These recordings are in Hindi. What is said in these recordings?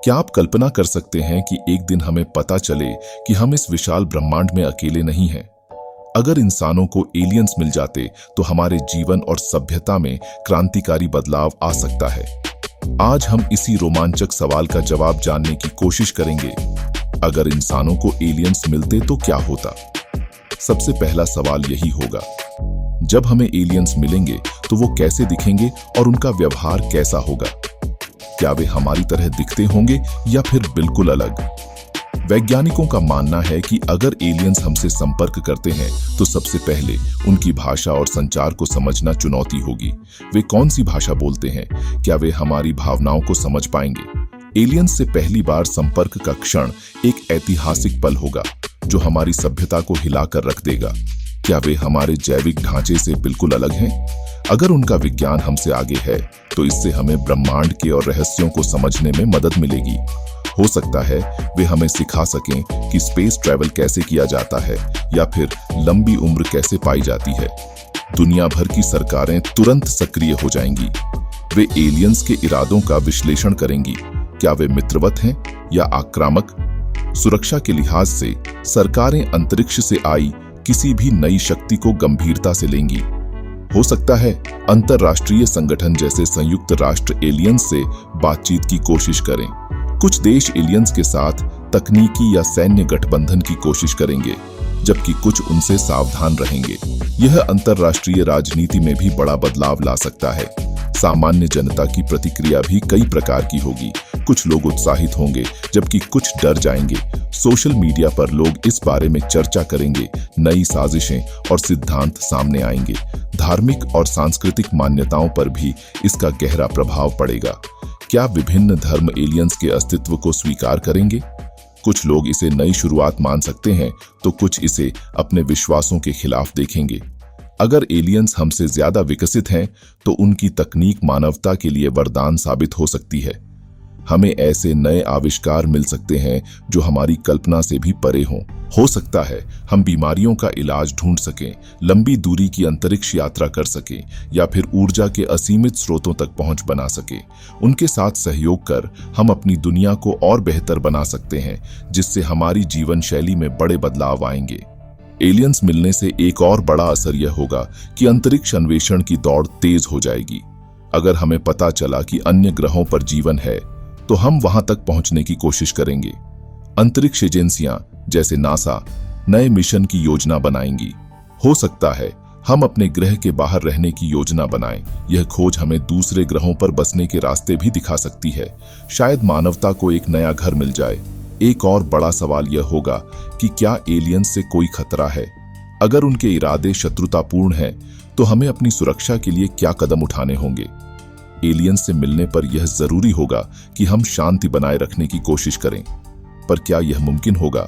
क्या आप कल्पना कर सकते हैं कि एक दिन हमें पता चले कि हम इस विशाल ब्रह्मांड में अकेले नहीं हैं? अगर इंसानों को एलियंस मिल जाते तो हमारे जीवन और सभ्यता में क्रांतिकारी बदलाव आ सकता है। आज हम इसी रोमांचक सवाल का जवाब जानने की कोशिश करेंगे। अगर इंसानों को एलियंस मिलते तो क्या होता? सबसे पहला सवाल यही होगा, जब हमें एलियंस मिलेंगे तो वो कैसे दिखेंगे और उनका व्यवहार कैसा होगा? क्या वे हमारी तरह दिखते होंगे या फिर बिल्कुल अलग? वैज्ञानिकों का मानना है कि अगर एलियंस हमसे संपर्क करते हैं तो सबसे पहले उनकी भाषा और संचार को समझना चुनौती होगी। वे कौन सी भाषा बोलते हैं? क्या वे हमारी भावनाओं को समझ पाएंगे? एलियंस से पहली बार संपर्क का क्षण एक ऐतिहासिक पल होगा जो हमारी सभ्यता को हिलाकर रख देगा। क्या वे हमारे जैविक ढांचे से बिल्कुल अलग हैं? अगर उनका विज्ञान हमसे आगे है तो इससे हमें ब्रह्मांड के और रहस्यों को समझने में मदद मिलेगी। हो सकता है वे हमें सिखा सकें कि स्पेस ट्रैवल कैसे किया जाता है या फिर लंबी उम्र कैसे पाई जाती है। दुनिया भर की सरकारें तुरंत सक्रिय हो जाएंगी। वे एलियंस के इरादों का विश्लेषण करेंगी। क्या वे मित्रवत हैं या आक्रामक? सुरक्षा के लिहाज से सरकारें अंतरिक्ष से आई किसी भी नई शक्ति को गंभीरता से लेंगी। हो सकता है अंतरराष्ट्रीय संगठन जैसे संयुक्त राष्ट्र एलियंस से बातचीत की कोशिश करें। कुछ देश एलियंस के साथ तकनीकी या सैन्य गठबंधन की कोशिश करेंगे, जबकि कुछ उनसे सावधान रहेंगे। यह अंतरराष्ट्रीय राजनीति में भी बड़ा बदलाव ला सकता है। सामान्य जनता की प्रतिक्रिया भी कई प्रकार की होगी। कुछ लोग उत्साहित होंगे जबकि कुछ डर जाएंगे। सोशल मीडिया पर लोग इस बारे में चर्चा करेंगे। नई साजिशें और सिद्धांत सामने आएंगे। धार्मिक और सांस्कृतिक मान्यताओं पर भी इसका गहरा प्रभाव पड़ेगा। क्या विभिन्न धर्म एलियंस के अस्तित्व को स्वीकार करेंगे? कुछ लोग इसे नई शुरुआत मान सकते हैं तो कुछ इसे अपने विश्वासों के खिलाफ देखेंगे। अगर एलियंस हमसे ज्यादा विकसित हैं तो उनकी तकनीक मानवता के लिए वरदान साबित हो सकती है। हमें ऐसे नए आविष्कार मिल सकते हैं जो हमारी कल्पना से भी परे हों। हो सकता है हम बीमारियों का इलाज ढूंढ सकें, लंबी दूरी की अंतरिक्ष यात्रा कर सकें या फिर ऊर्जा के असीमित स्रोतों तक पहुंच बना सकें। उनके साथ सहयोग कर हम अपनी दुनिया को और बेहतर बना सकते हैं, जिससे हमारी जीवन शैली में बड़े बदलाव आएंगे। एलियंस मिलने से एक और बड़ा असर यह होगा कि अंतरिक्ष अन्वेषण की दौड़ तेज हो जाएगी। अगर हमें पता चला कि अन्य ग्रहों पर जीवन है तो हम वहां तक पहुंचने की कोशिश करेंगे। अंतरिक्ष एजेंसियां जैसे नासा नए मिशन की योजना बनाएंगी। हो सकता है हम अपने ग्रह के बाहर रहने की योजना बनाएं। यह खोज हमें दूसरे ग्रहों पर बसने के रास्ते भी दिखा सकती है। शायद मानवता को एक नया घर मिल जाए। एक और बड़ा सवाल यह होगा कि क्या एलियंस से कोई खतरा है? अगर उनके इरादे शत्रुतापूर्ण हैं तो हमें अपनी सुरक्षा के लिए क्या कदम उठाने होंगे? एलियंस से मिलने पर यह जरूरी होगा कि हम शांति बनाए रखने की कोशिश करें, पर क्या यह मुमकिन होगा?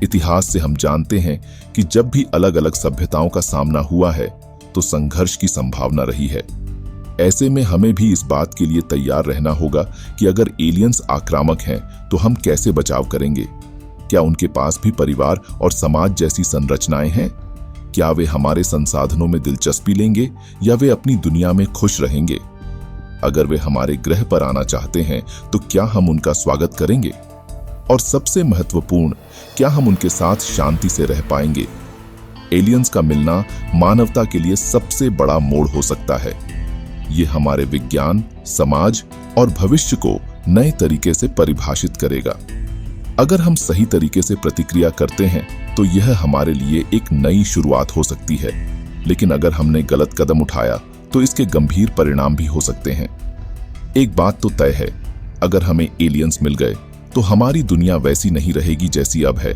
इतिहास से हम जानते हैं कि जब भी अलग अलग सभ्यताओं का सामना हुआ है तो संघर्ष की संभावना रही है। ऐसे में हमें भी इस बात के लिए तैयार रहना होगा कि अगर एलियंस आक्रामक हैं तो हम कैसे बचाव करेंगे। क्या उनके पास भी परिवार और समाज जैसी संरचनाएं हैं? क्या वे हमारे संसाधनों में दिलचस्पी लेंगे या वे अपनी दुनिया में खुश रहेंगे? अगर वे हमारे ग्रह पर आना चाहते हैं तो क्या हम उनका स्वागत करेंगे? और सबसे महत्वपूर्ण, क्या हम उनके साथ शांति से रह पाएंगे? एलियंस का मिलना मानवता के लिए सबसे बड़ा मोड़ हो सकता है। ये हमारे विज्ञान, समाज और भविष्य को नए तरीके से परिभाषित करेगा। अगर हम सही तरीके से प्रतिक्रिया करते हैं तो यह हमारे लिए एक नई शुरुआत हो सकती है, लेकिन अगर हमने गलत कदम उठाया तो इसके गंभीर परिणाम भी हो सकते हैं। एक बात तो तय है, अगर हमें एलियंस मिल गए तो हमारी दुनिया वैसी नहीं रहेगी जैसी अब है।